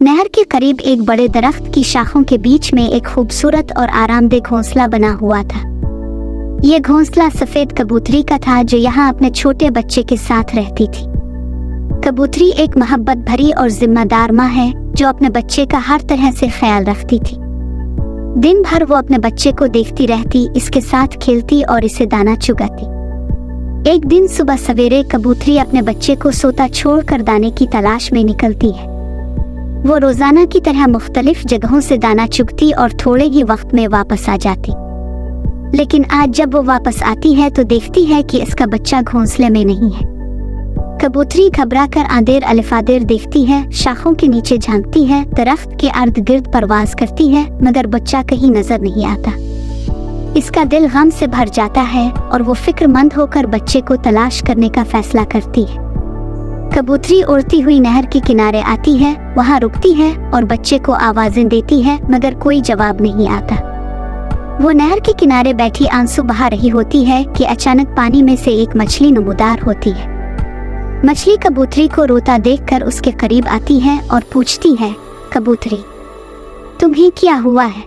नहर के करीब एक बड़े दरख्त की शाखों के बीच में एक खूबसूरत और आरामदेह घोंसला बना हुआ था। ये घोंसला सफेद कबूतरी का था जो यहाँ अपने छोटे बच्चे के साथ रहती थी। कबूतरी एक मोहब्बत भरी और जिम्मेदार माँ है जो अपने बच्चे का हर तरह से ख्याल रखती थी। दिन भर वो अपने बच्चे को देखती रहती, इसके साथ खेलती और इसे दाना चुगाती। एक दिन सुबह सवेरे कबूतरी अपने बच्चे को सोता छोड़कर दाने की तलाश में निकलती है। वो रोजाना की तरह मुख्तलिफ जगहों से दाना चुगती और थोड़े ही वक्त में वापस आ जाती। लेकिन आज जब वो वापस आती है तो देखती है कि इसका बच्चा घोंसले में नहीं है। कबूतरी घबरा कर आदेर अलिफादेर देखती है, शाखों के नीचे झांकती है, दरख्त के अर्द गिर्द परवाज करती है, मगर बच्चा कहीं नजर नहीं आता। इसका दिल गम से भर जाता है और वो फिक्रमंद होकर बच्चे को तलाश करने का फैसला करती है। कबूतरी उड़ती हुई नहर के किनारे आती है, वहाँ रुकती है और बच्चे को आवाजें देती है, मगर कोई जवाब नहीं आता। वो नहर के किनारे बैठी आंसू बहा रही होती है कि अचानक पानी में से एक मछली नमूदार होती है। मछली कबूतरी को रोता देखकर उसके करीब आती है और पूछती है, कबूतरी, तुम्हें क्या हुआ है?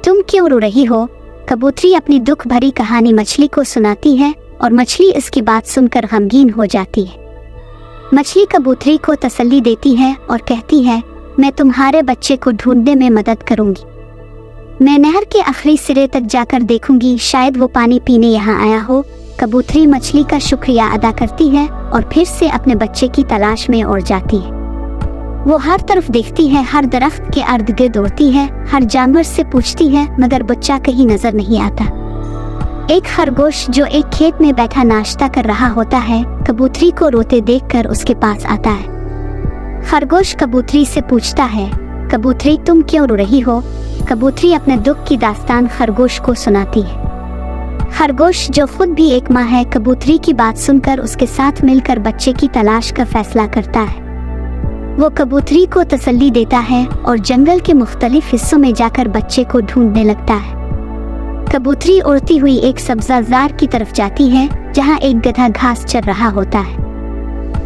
तुम क्यों रो रही हो? कबूतरी अपनी दुख भरी कहानी मछली को सुनाती है और मछली इसकी बात सुनकर गमगीन हो जाती है। मछली कबूतरी को तसल्ली देती है और कहती है, मैं तुम्हारे बच्चे को ढूंढने में मदद करूंगी। मैं नहर के आखिरी सिरे तक जाकर देखूंगी, शायद वो पानी पीने यहाँ आया हो। कबूतरी मछली का शुक्रिया अदा करती है और फिर से अपने बच्चे की तलाश में उड़ जाती है। वो हर तरफ देखती है, हर दरख्त के अर्द गिर्द उड़ती है, हर जानवर से पूछती है, मगर बच्चा कहीं नजर नहीं आता। एक खरगोश जो एक खेत में बैठा नाश्ता कर रहा होता है, कबूतरी को रोते देखकर उसके पास आता है। खरगोश कबूतरी से पूछता है, कबूतरी, तुम क्यों रो रही हो? कबूतरी अपने दुख की दास्तान खरगोश को सुनाती है। खरगोश जो खुद भी एक माँ है, कबूतरी की बात सुनकर उसके साथ मिलकर बच्चे की तलाश का फैसला करता है। वो कबूतरी को तसल्ली देता है और जंगल के मुख्तलिफ हिस्सों में जाकर बच्चे को ढूंढने लगता है। कबूतरी उड़ती हुई एक सब्ज़ार की तरफ जाती है जहाँ एक गधा घास चर रहा होता है।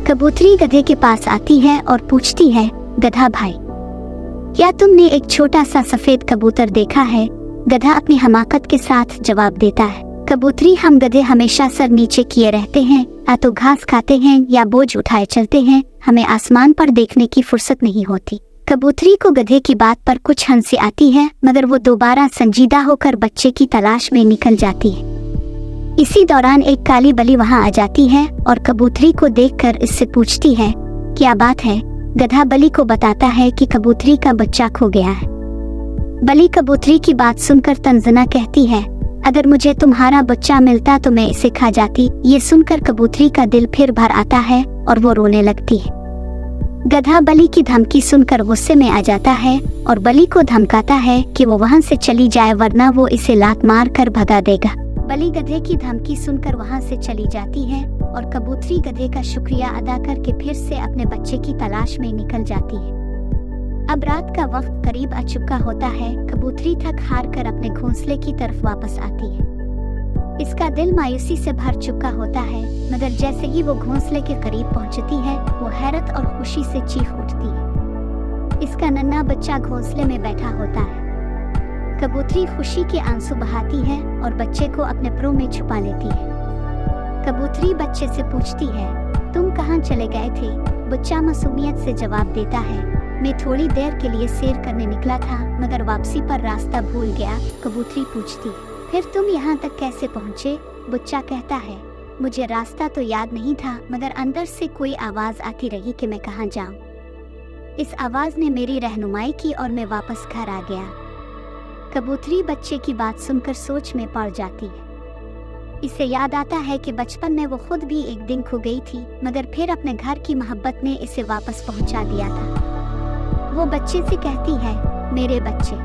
कबूतरी गधे के पास आती है और पूछती है, गधा भाई, क्या तुमने एक छोटा सा सफेद कबूतर देखा है? गधा अपनी हमाकत के साथ जवाब देता है, कबूतरी, हम गधे हमेशा सर नीचे किए रहते हैं, या तो घास खाते हैं या बोझ उठाए चलते हैं, हमें आसमान पर देखने की फुर्सत नहीं होती। कबूतरी को गधे की बात पर कुछ हंसी आती है, मगर वो दोबारा संजीदा होकर बच्चे की तलाश में निकल जाती है। इसी दौरान एक काली बली वहां आ जाती है और कबूतरी को देखकर इससे पूछती है, क्या बात है? गधा बली को बताता है कि कबूतरी का बच्चा खो गया है। बली कबूतरी की बात सुनकर तंजना कहती है, अगर मुझे तुम्हारा बच्चा मिलता तो मैं इसे खा जाती। ये सुनकर कबूतरी का दिल फिर भर आता है और वो रोने लगती है। गधा बली की धमकी सुनकर गुस्से में आ जाता है और बली को धमकाता है कि वो वहां से चली जाए, वरना वो इसे लात मार कर भगा देगा। बली गधे की धमकी सुनकर वहां से चली जाती है और कबूतरी गधे का शुक्रिया अदा करके फिर से अपने बच्चे की तलाश में निकल जाती है। अब रात का वक्त करीब आ चुका होता है। कबूतरी थक हार कर अपने घोंसले की तरफ वापस आती है। इसका दिल मायूसी से भर चुका होता है, मगर जैसे ही वो घोंसले के करीब पहुंचती है, वो हैरत और खुशी से चीख उठती है। इसका नन्हा बच्चा घोंसले में बैठा होता है। कबूतरी खुशी के आंसू बहाती है और बच्चे को अपने परों में छुपा लेती है। कबूतरी बच्चे से पूछती है, तुम कहाँ चले गए थे? बच्चा मासूमियत से जवाब देता है, मैं थोड़ी देर के लिए सैर करने निकला था, मगर वापसी पर रास्ता भूल गया। कबूतरी पूछती, फिर तुम यहाँ तक कैसे पहुँचे? बच्चा कहता है, मुझे रास्ता तो याद नहीं था, मगर अंदर से कोई आवाज़ आती रही कि मैं कहाँ जाऊँ। इस आवाज़ ने मेरी रहनुमाई की और मैं वापस घर आ गया। कबूतरी बच्चे की बात सुनकर सोच में पड़ जाती है। इसे याद आता है कि बचपन में वो खुद भी एक दिन खो गई थी, मगर फिर अपने घर की मोहब्बत ने इसे वापस पहुँचा दिया था। वो बच्चे से कहती है, मेरे बच्चे,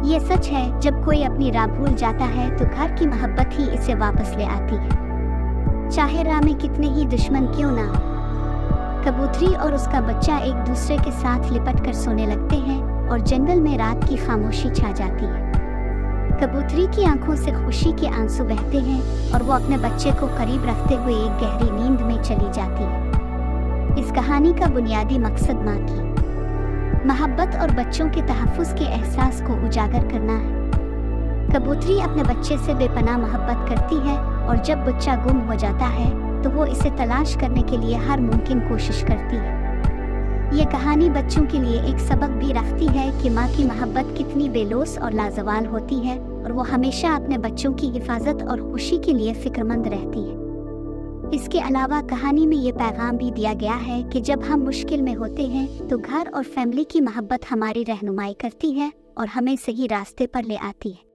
ये सच है, जब कोई अपनी राह भूल जाता है तो घर की मोहब्बत ही इसे वापस ले आती है, चाहे राह में कितने ही दुश्मन क्यों ना हो। कबूतरी और उसका बच्चा एक दूसरे के साथ लिपट कर सोने लगते हैं और जंगल में रात की खामोशी छा जाती है। कबूतरी की आंखों से खुशी के आंसू बहते हैं और वो अपने बच्चे को करीब रखते हुए एक गहरी नींद में चली जाती है। इस कहानी का बुनियादी मकसद माँ की मोहब्बत और बच्चों के तहफ़्फ़ुज़ के एहसास को उजागर करना है। कबूतरी अपने बच्चे से बेपनाह मोहब्बत करती है और जब बच्चा गुम हो जाता है तो वो इसे तलाश करने के लिए हर मुमकिन कोशिश करती है। ये कहानी बच्चों के लिए एक सबक भी रखती है कि माँ की मोहब्बत कितनी बेलौस और लाजवाल होती है और वो हमेशा अपने बच्चों की हिफाजत और खुशी के लिए फ़िक्रमंद रहती है। इसके अलावा कहानी में ये पैगाम भी दिया गया है कि जब हम मुश्किल में होते हैं तो घर और फैमिली की मोहब्बत हमारी रहनुमाई करती है और हमें सही रास्ते पर ले आती है।